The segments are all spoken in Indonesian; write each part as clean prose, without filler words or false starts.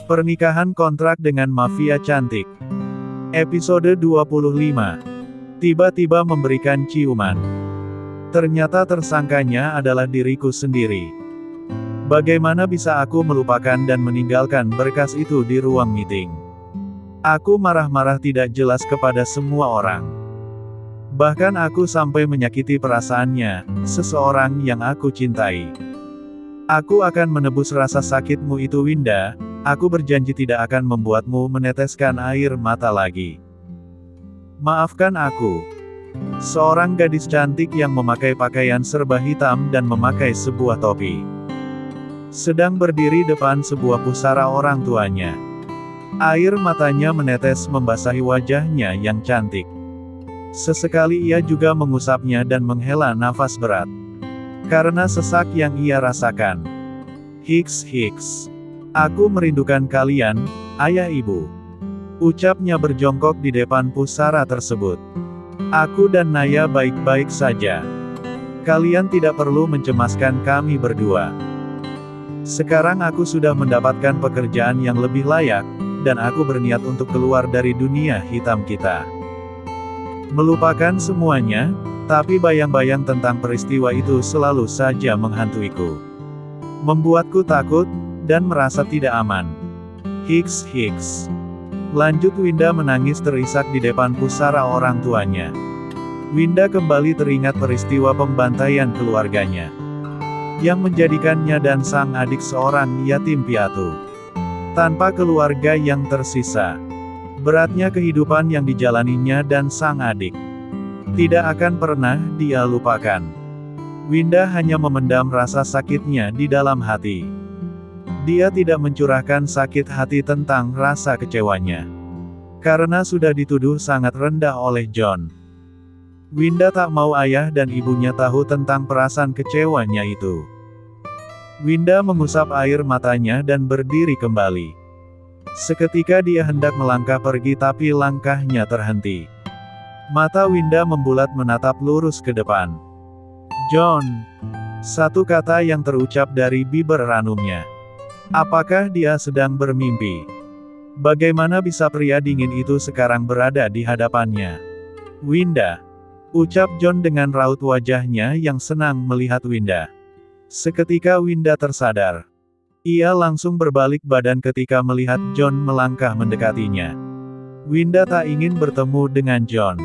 Pernikahan kontrak dengan mafia cantik. Episode 25. Tiba-tiba memberikan ciuman. Ternyata tersangkanya adalah diriku sendiri. Bagaimana bisa aku melupakan dan meninggalkan berkas itu di ruang meeting? Aku marah-marah tidak jelas kepada semua orang. Bahkan aku sampai menyakiti perasaannya, seseorang yang aku cintai. Aku akan menebus rasa sakitmu itu, Winda. Aku berjanji tidak akan membuatmu meneteskan air mata lagi. Maafkan aku. Seorang gadis cantik yang memakai pakaian serba hitam dan memakai sebuah topi. Sedang berdiri depan sebuah pusara orang tuanya. Air matanya menetes membasahi wajahnya yang cantik. Sesekali ia juga mengusapnya dan menghela nafas berat. Karena sesak yang ia rasakan. Hiks. Aku merindukan kalian, ayah ibu. Ucapnya berjongkok di depan pusara tersebut. Aku dan Naya baik-baik saja. Kalian tidak perlu mencemaskan kami berdua. Sekarang aku sudah mendapatkan pekerjaan yang lebih layak, dan aku berniat untuk keluar dari dunia hitam kita. Melupakan semuanya, tapi bayang-bayang tentang peristiwa itu selalu saja menghantuiku. Membuatku takut, dan merasa tidak aman. Hiks. Lanjut Winda menangis terisak di depan pusara orang tuanya. Winda kembali teringat peristiwa pembantaian keluarganya. Yang menjadikannya dan sang adik seorang yatim piatu. Tanpa keluarga yang tersisa. Beratnya kehidupan yang dijalaninya dan sang adik. Tidak akan pernah dia lupakan. Winda hanya memendam rasa sakitnya di dalam hati. Dia tidak mencurahkan sakit hati tentang rasa kecewanya. Karena sudah dituduh sangat rendah oleh John. Winda tak mau ayah dan ibunya tahu tentang perasaan kecewanya itu. Winda mengusap air matanya dan berdiri kembali. Seketika dia hendak melangkah pergi tapi langkahnya terhenti. Mata Winda membulat menatap lurus ke depan. John. Satu kata yang terucap dari bibir ranumnya. Apakah dia sedang bermimpi? Bagaimana bisa pria dingin itu sekarang berada di hadapannya? Winda. Ucap John dengan raut wajahnya yang senang melihat Winda. Seketika Winda tersadar. Ia langsung berbalik badan ketika melihat John melangkah mendekatinya. Winda tak ingin bertemu dengan John.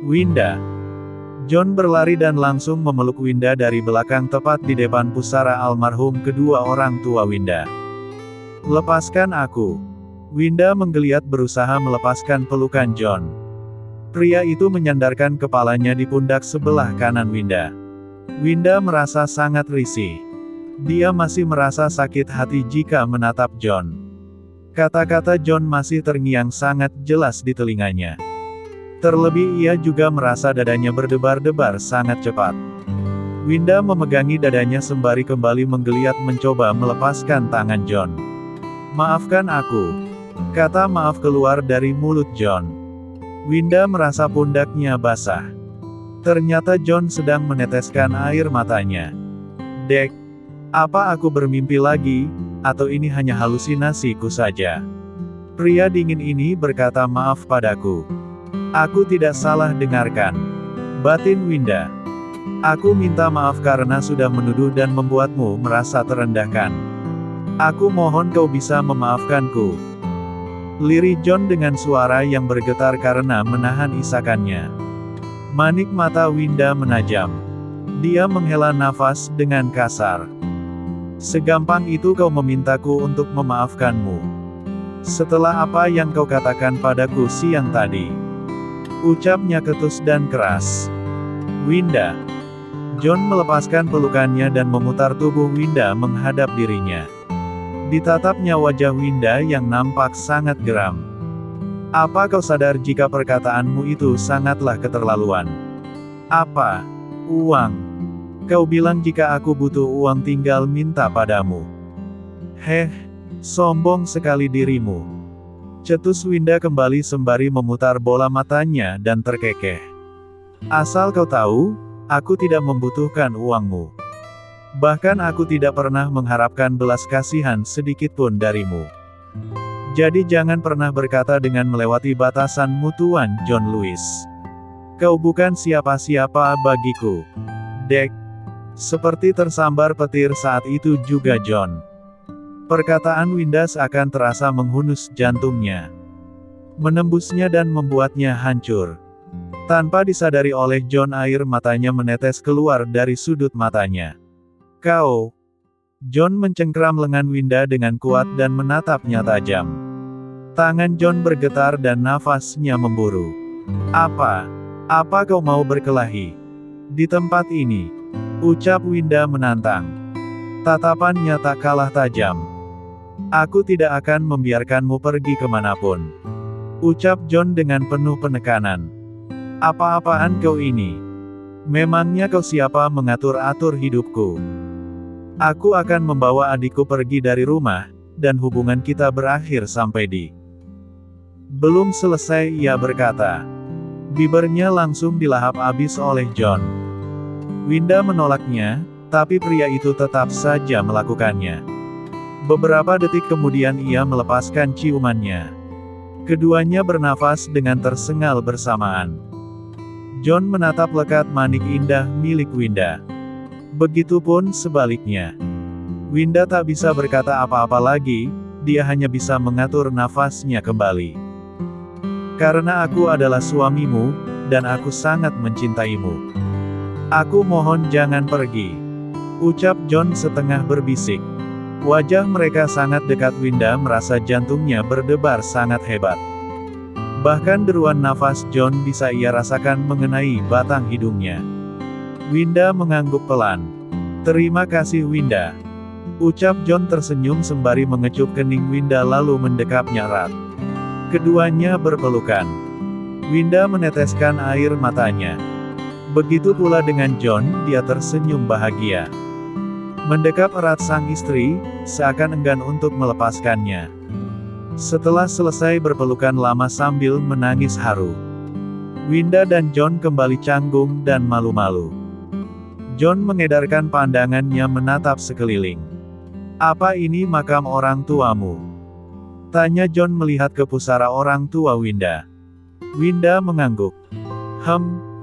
Winda. John berlari dan langsung memeluk Winda dari belakang tepat di depan pusara almarhum kedua orang tua Winda. Lepaskan aku. Winda menggeliat berusaha melepaskan pelukan John. Pria itu menyandarkan kepalanya di pundak sebelah kanan Winda. Winda merasa sangat risih. Dia masih merasa sakit hati jika menatap John. Kata-kata John masih terngiang sangat jelas di telinganya. Terlebih ia juga merasa dadanya berdebar-debar sangat cepat. Winda memegangi dadanya sembari kembali menggeliat mencoba melepaskan tangan John. Maafkan aku. Kata maaf keluar dari mulut John. Winda merasa pundaknya basah. Ternyata John sedang meneteskan air matanya. Dek. Apa aku bermimpi lagi, atau ini hanya halusinasiku saja? Pria dingin ini berkata maaf padaku. Aku tidak salah dengarkan. Batin Winda. Aku minta maaf karena sudah menuduh dan membuatmu merasa terendahkan. Aku mohon kau bisa memaafkanku. Lirih John dengan suara yang bergetar karena menahan isakannya. Manik mata Winda menajam. Dia menghela nafas dengan kasar. Segampang itu kau memintaku untuk memaafkanmu. Setelah apa yang kau katakan padaku siang tadi. Ucapnya ketus dan keras. Winda. John melepaskan pelukannya dan memutar tubuh Winda menghadap dirinya. Ditatapnya wajah Winda yang nampak sangat geram. Apa kau sadar jika perkataanmu itu sangatlah keterlaluan? Apa? Uang. Kau bilang jika aku butuh uang tinggal minta padamu. Sombong sekali dirimu. Cetus Winda kembali sembari memutar bola matanya dan terkekeh. Asal kau tahu, aku tidak membutuhkan uangmu. Bahkan aku tidak pernah mengharapkan belas kasihan sedikitpun darimu. Jadi jangan pernah berkata dengan melewati batasanmu Tuan John Lewis. Kau bukan siapa-siapa bagiku. Dek. Seperti tersambar petir saat itu juga John. Perkataan Winda seakan terasa menghunus jantungnya. Menembusnya dan membuatnya hancur. Tanpa disadari oleh John, air matanya menetes keluar dari sudut matanya. Kau. John mencengkram lengan Winda dengan kuat dan menatapnya tajam. Tangan John bergetar dan nafasnya memburu. Apa? Apa kau mau berkelahi? Di tempat ini? Ucap Winda menantang. Tatapannya tak kalah tajam. Aku tidak akan membiarkanmu pergi kemanapun. Ucap John dengan penuh penekanan. Apa-apaan kau ini? Memangnya kau siapa mengatur-atur hidupku? Aku akan membawa adikku pergi dari rumah, dan hubungan kita berakhir sampai di... Belum selesai ia berkata. Bibirnya langsung dilahap habis oleh John. Winda menolaknya, tapi pria itu tetap saja melakukannya. Beberapa detik kemudian ia melepaskan ciumannya. Keduanya bernafas dengan tersengal bersamaan. John menatap lekat manik indah milik Winda. Begitupun sebaliknya. Winda tak bisa berkata apa-apa lagi, dia hanya bisa mengatur nafasnya kembali. Karena aku adalah suamimu, dan aku sangat mencintaimu. Aku mohon jangan pergi. Ucap John setengah berbisik. Wajah mereka sangat dekat. Winda merasa jantungnya berdebar sangat hebat. Bahkan deruan nafas John bisa ia rasakan mengenai batang hidungnya. Winda mengangguk pelan. Terima kasih Winda. Ucap John tersenyum sembari mengecup kening Winda lalu mendekapnya erat. Keduanya berpelukan. Winda meneteskan air matanya. Begitu pula dengan John, dia tersenyum bahagia. Mendekap erat sang istri, seakan enggan untuk melepaskannya. Setelah selesai berpelukan lama sambil menangis haru, Winda dan John kembali canggung dan malu-malu. John mengedarkan pandangannya menatap sekeliling. Apa ini makam orang tuamu? Tanya John melihat ke pusara orang tua Winda. Winda mengangguk.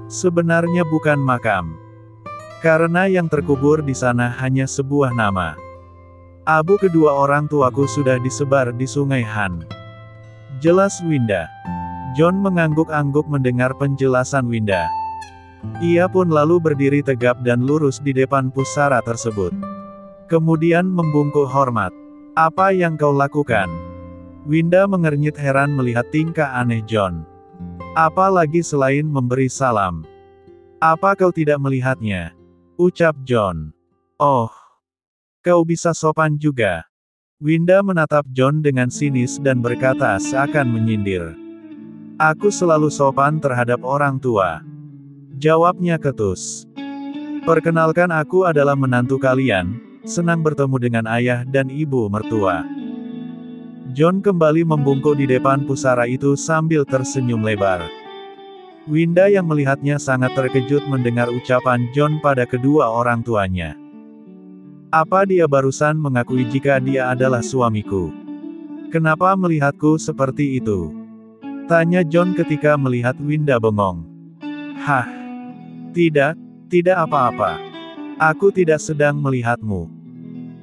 Sebenarnya bukan makam. Karena yang terkubur di sana hanya sebuah nama. Abu kedua orang tuaku sudah disebar di Sungai Han. Jelas Winda. John mengangguk-angguk mendengar penjelasan Winda. Ia pun lalu berdiri tegap dan lurus di depan pusara tersebut. Kemudian membungkuk hormat. Apa yang kau lakukan? Winda mengernyit heran melihat tingkah aneh John. Apalagi selain memberi salam. Apa kau tidak melihatnya? Ucap John. Oh. Kau bisa sopan juga. Winda menatap John dengan sinis dan berkata seakan menyindir. Aku selalu sopan terhadap orang tua. Jawabnya ketus. Perkenalkan, aku adalah menantu kalian, senang bertemu dengan ayah dan ibu mertua. John kembali membungkuk di depan pusara itu sambil tersenyum lebar. Winda yang melihatnya sangat terkejut mendengar ucapan John pada kedua orang tuanya. Apa dia barusan mengakui jika dia adalah suamiku? Kenapa melihatku seperti itu? Tanya John ketika melihat Winda bengong. Hah? Tidak apa-apa. Aku tidak sedang melihatmu.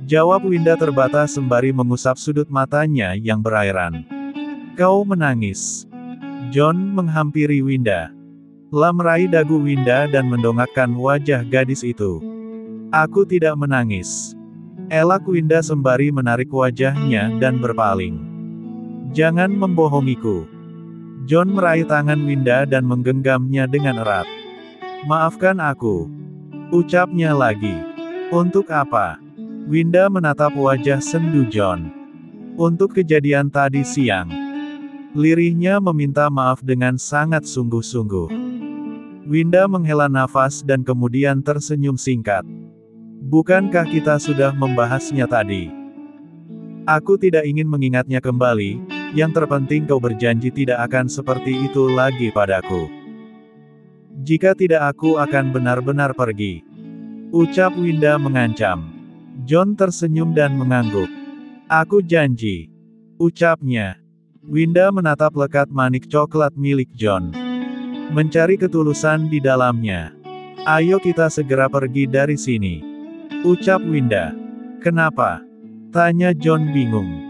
Jawab Winda terbatas sembari mengusap sudut matanya yang berairan. Kau menangis. John menghampiri Winda. Meraih dagu Winda dan mendongakkan wajah gadis itu. Aku tidak menangis. Elak Winda sembari menarik wajahnya dan berpaling. Jangan membohongiku. John meraih tangan Winda dan menggenggamnya dengan erat. Maafkan aku. Ucapnya lagi. Untuk apa? Winda menatap wajah sendu John. Untuk kejadian tadi siang. Lirihnya meminta maaf dengan sangat sungguh-sungguh. Winda menghela nafas dan kemudian tersenyum singkat. Bukankah kita sudah membahasnya tadi? Aku tidak ingin mengingatnya kembali, yang terpenting kau berjanji tidak akan seperti itu lagi padaku. Jika tidak aku akan benar-benar pergi. Ucap Winda mengancam. John tersenyum dan mengangguk. Aku janji. ucapnya. Winda menatap lekat manik coklat milik John. Mencari ketulusan di dalamnya. Ayo kita segera pergi dari sini, ucap Winda. Kenapa? Tanya John bingung.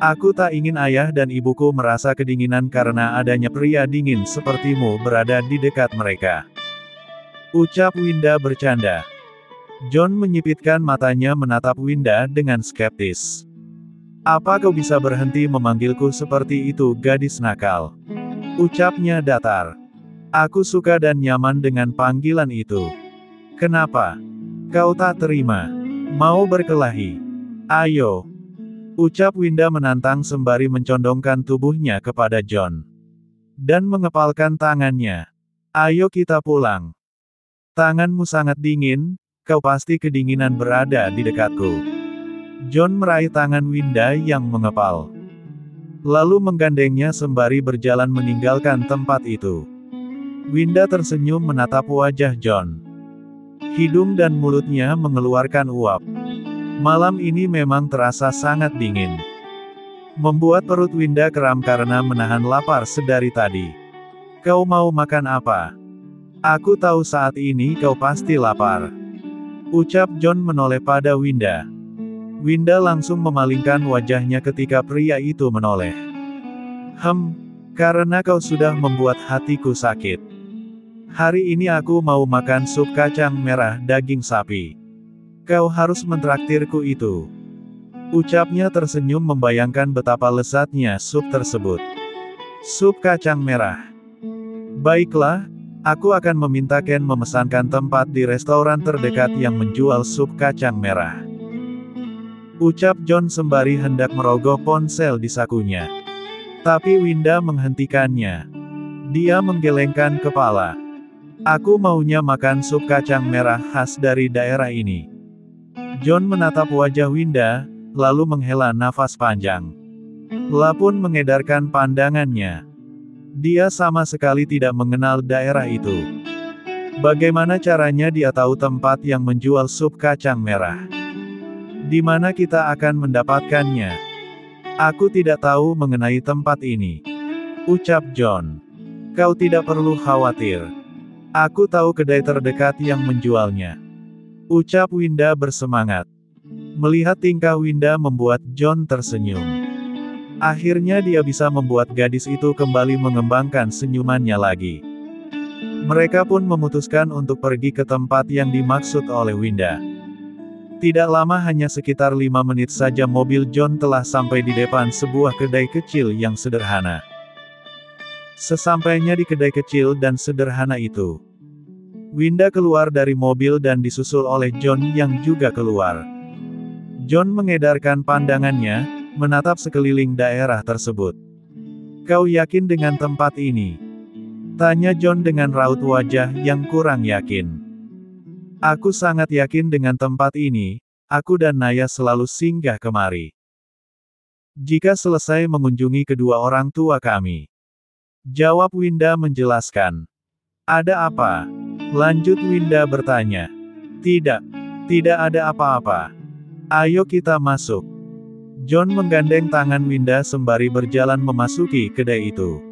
Aku tak ingin ayah dan ibuku merasa kedinginan karena adanya pria dingin sepertimu berada di dekat mereka, ucap Winda bercanda. John menyipitkan matanya menatap Winda dengan skeptis. Apa kau bisa berhenti memanggilku seperti itu, gadis nakal? Ucapnya datar. Aku suka dan nyaman dengan panggilan itu. Kenapa? Kau tak terima? Mau berkelahi? Ayo. Ucap Winda menantang sembari mencondongkan tubuhnya kepada John. Dan mengepalkan tangannya. Ayo kita pulang. Tanganmu sangat dingin, kau pasti kedinginan berada di dekatku. John meraih tangan Winda yang mengepal. Lalu menggandengnya sembari berjalan meninggalkan tempat itu. Winda tersenyum menatap wajah John. Hidung dan mulutnya mengeluarkan uap. Malam ini memang terasa sangat dingin. Membuat perut Winda kram karena menahan lapar sedari tadi. Kau mau makan apa? Aku tahu saat ini kau pasti lapar, ucap John menoleh pada Winda. Winda langsung memalingkan wajahnya ketika pria itu menoleh. Karena kau sudah membuat hatiku sakit. Hari ini aku mau makan sup kacang merah daging sapi. Kau harus mentraktirku itu. Ucapnya tersenyum membayangkan betapa lezatnya sup tersebut. Sup kacang merah. Baiklah, aku akan meminta Ken memesankan tempat di restoran terdekat yang menjual sup kacang merah, ucap John sembari hendak merogoh ponsel di sakunya. Tapi Winda menghentikannya. Dia menggelengkan kepala. Aku maunya makan sup kacang merah khas dari daerah ini. John menatap wajah Winda, lalu menghela nafas panjang. Lapun mengedarkan pandangannya. Dia sama sekali tidak mengenal daerah itu. Bagaimana caranya dia tahu tempat yang menjual sup kacang merah? Di mana kita akan mendapatkannya? Aku tidak tahu mengenai tempat ini, ucap John. Kau tidak perlu khawatir. Aku tahu kedai terdekat yang menjualnya, ucap Winda bersemangat. Melihat tingkah Winda membuat John tersenyum. Akhirnya dia bisa membuat gadis itu kembali mengembangkan senyumannya lagi. Mereka pun memutuskan untuk pergi ke tempat yang dimaksud oleh Winda. Tidak lama, hanya sekitar 5 menit saja mobil John telah sampai di depan sebuah kedai kecil yang sederhana. Sesampainya di kedai kecil dan sederhana itu, Winda keluar dari mobil dan disusul oleh John yang juga keluar. John mengedarkan pandangannya, menatap sekeliling daerah tersebut. Kau yakin dengan tempat ini? Tanya John dengan raut wajah yang kurang yakin. Aku sangat yakin dengan tempat ini, aku dan Naya selalu singgah kemari jika selesai mengunjungi kedua orang tua kami, jawab Winda menjelaskan. Ada apa? Lanjut Winda bertanya. Tidak ada apa-apa. Ayo kita masuk. John menggandeng tangan Winda sembari berjalan memasuki kedai itu.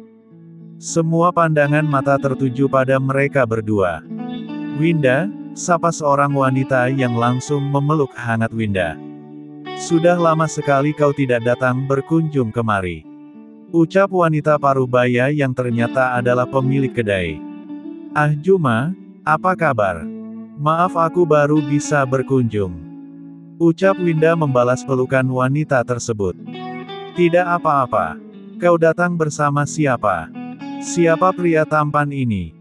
Semua pandangan mata tertuju pada mereka berdua. Winda, sapa seorang wanita yang langsung memeluk hangat Winda. Sudah lama sekali kau tidak datang berkunjung kemari, ucap wanita parubaya yang ternyata adalah pemilik kedai. Ah Juma, apa kabar? Maaf aku baru bisa berkunjung, ucap Winda membalas pelukan wanita tersebut. Tidak apa-apa. Kau datang bersama siapa? Siapa pria tampan ini?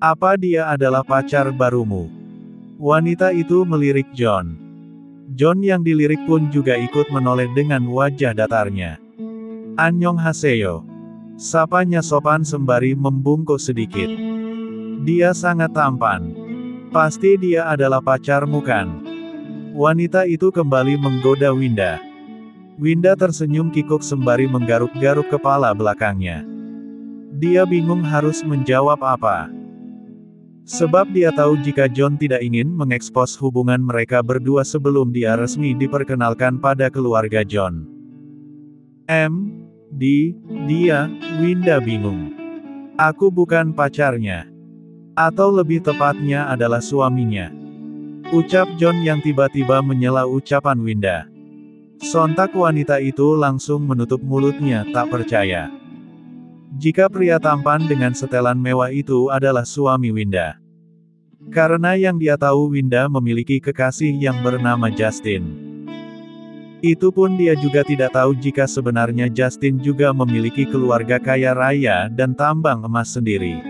Apa dia adalah pacar barumu? Wanita itu melirik John. John yang dilirik pun juga ikut menoleh dengan wajah datarnya. Annyeonghaseyo. Sapanya sopan sembari membungkuk sedikit. Dia sangat tampan. Pasti dia adalah pacarmu kan? Wanita itu kembali menggoda Winda. Winda tersenyum kikuk sembari menggaruk-garuk kepala belakangnya. Dia bingung harus menjawab apa. Sebab dia tahu jika John tidak ingin mengekspos hubungan mereka berdua sebelum dia resmi diperkenalkan pada keluarga John. Dia, Winda bingung. Aku bukan pacarnya. Atau lebih tepatnya adalah suaminya. Ucap John yang tiba-tiba menyela ucapan Winda. Sontak wanita itu langsung menutup mulutnya, tak percaya. Jika pria tampan dengan setelan mewah itu adalah suami Winda. Karena yang dia tahu Winda memiliki kekasih yang bernama Justin. Itu pun dia juga tidak tahu jika sebenarnya Justin juga memiliki keluarga kaya raya dan tambang emas sendiri.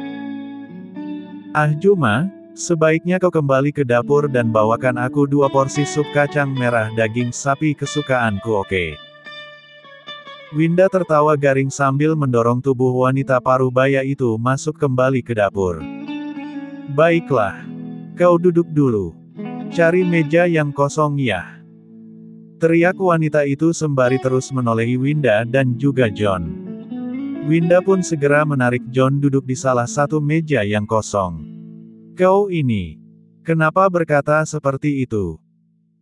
Juma, sebaiknya kau kembali ke dapur dan bawakan aku 2 porsi sup kacang merah daging sapi kesukaanku, oke? Winda tertawa garing sambil mendorong tubuh wanita paruh baya itu masuk kembali ke dapur. Baiklah. Kau duduk dulu. Cari meja yang kosong ya. Teriak wanita itu sembari terus menolehi Winda dan juga John. Winda pun segera menarik John duduk di salah satu meja yang kosong. Kau ini. Kenapa berkata seperti itu?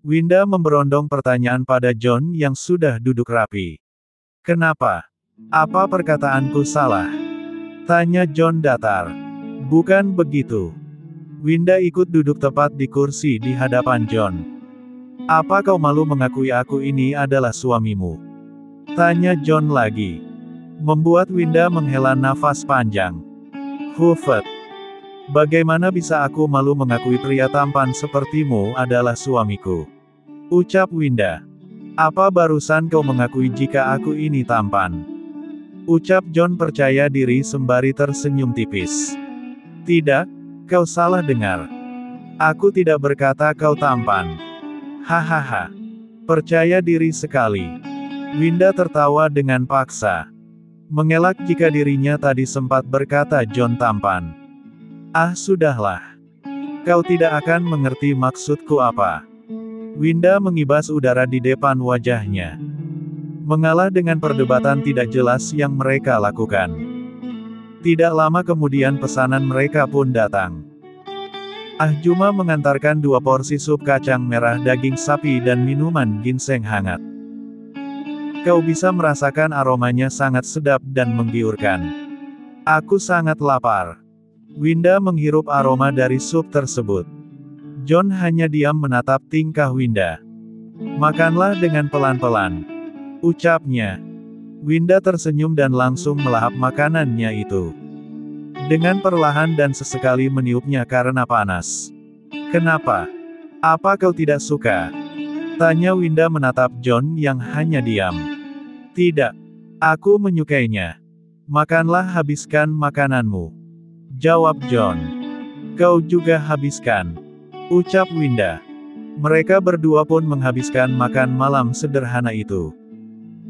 Winda memberondong pertanyaan pada John yang sudah duduk rapi. Kenapa? Apa perkataanku salah? Tanya John datar. Bukan begitu. Winda ikut duduk tepat di kursi di hadapan John. Apa kau malu mengakui aku ini adalah suamimu? Tanya John lagi. Membuat Winda menghela nafas panjang. Hufet. Bagaimana bisa aku malu mengakui pria tampan sepertimu adalah suamiku? Ucap Winda. Apa barusan kau mengakui jika aku ini tampan? Ucap John percaya diri sembari tersenyum tipis. Tidak, kau salah dengar. Aku tidak berkata kau tampan. Hahaha. Percaya diri sekali. Winda tertawa dengan paksa. Mengelak jika dirinya tadi sempat berkata John tampan. Sudahlah. Kau tidak akan mengerti maksudku apa. Winda mengibas udara di depan wajahnya. Mengalah dengan perdebatan tidak jelas yang mereka lakukan. Tidak lama kemudian pesanan mereka pun datang. Juma mengantarkan 2 porsi sup kacang merah daging sapi dan minuman ginseng hangat. Kau bisa merasakan aromanya sangat sedap dan menggiurkan. Aku sangat lapar. Winda menghirup aroma dari sup tersebut. John hanya diam menatap tingkah Winda. Makanlah dengan pelan-pelan. Ucapnya. Winda tersenyum dan langsung melahap makanannya itu. Dengan perlahan dan sesekali meniupnya karena panas. Kenapa? Apa kau tidak suka? Tanya Winda menatap John yang hanya diam. Tidak. Aku menyukainya. Makanlah, habiskan makananmu. Jawab John. Kau juga habiskan. Ucap Winda. Mereka berdua pun menghabiskan makan malam sederhana itu.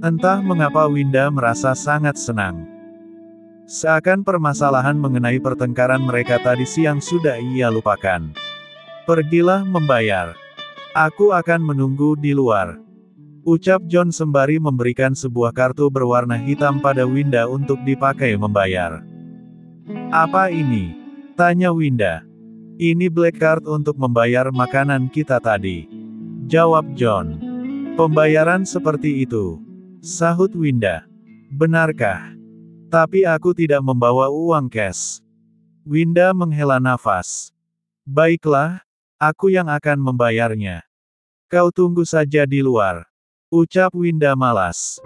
Entah mengapa Winda merasa sangat senang. Seakan permasalahan mengenai pertengkaran mereka tadi siang sudah ia lupakan. Pergilah membayar. Aku akan menunggu di luar. Ucap John sembari memberikan sebuah kartu berwarna hitam pada Winda untuk dipakai membayar. Apa ini? Tanya Winda. Ini black card untuk membayar makanan kita tadi. Jawab John. Pembayaran seperti itu. Sahut Winda. Benarkah? Tapi aku tidak membawa uang cash. Winda menghela nafas. Baiklah, aku yang akan membayarnya. Kau tunggu saja di luar. Ucap Winda malas.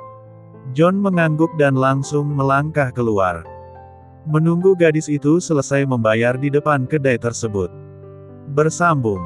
John mengangguk dan langsung melangkah keluar. Menunggu gadis itu selesai membayar di depan kedai tersebut. Bersambung.